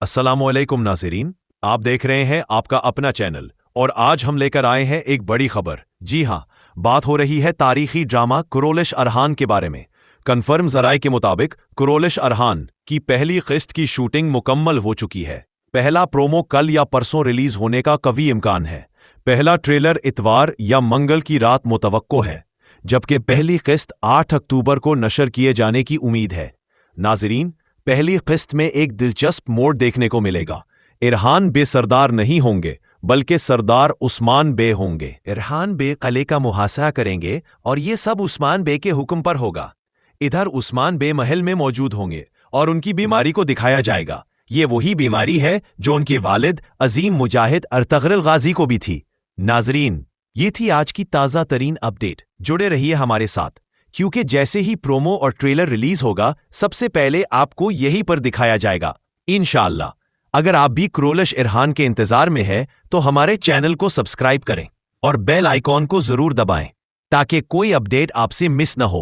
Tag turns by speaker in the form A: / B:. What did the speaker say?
A: अस्सलामुअलैकुम नाज़रीन, आप देख रहे हैं आपका अपना चैनल और आज हम लेकर आए हैं एक बड़ी खबर। जी हाँ, बात हो रही है तारीखी ड्रामा कुरोलिश अरहान के बारे में। कन्फर्म ज़राए के मुताबिक कुरोलिश अरहान की पहली किस्त की शूटिंग मुकम्मल हो चुकी है। पहला प्रोमो कल या परसों रिलीज होने का कवी इम्कान है। पहला ट्रेलर इतवार या मंगल की रात मुतवक्को है, जबकि पहली किस्त 8 अक्टूबर को नशर किए जाने की उम्मीद है। नाज़रीन, पहली किस्त में एक दिलचस्प मोड़ देखने को मिलेगा। इरहान बे सरदार नहीं होंगे, बल्कि सरदार उस्मान बे होंगे। इरहान बे किले का मुहासरा करेंगे और ये सब उस्मान बे के हुक्म पर होगा। इधर उस्मान बे महल में मौजूद होंगे और उनकी बीमारी को दिखाया जाएगा। ये वही बीमारी है जो उनके वालिद अजीम मुजाहिद अर्तगरुल गाजी को भी थी। नाजरीन, ये थी आज की ताज़ा तरीन अपडेट। जुड़े रहिए हमारे साथ, क्योंकि जैसे ही प्रोमो और ट्रेलर रिलीज होगा, सबसे पहले आपको यहीं पर दिखाया जाएगा इंशाअल्लाह। अगर आप भी कुरोलिश इरहान के इंतजार में है तो हमारे चैनल को सब्सक्राइब करें और बेल आइकॉन को जरूर दबाएं ताकि कोई अपडेट आपसे मिस न हो।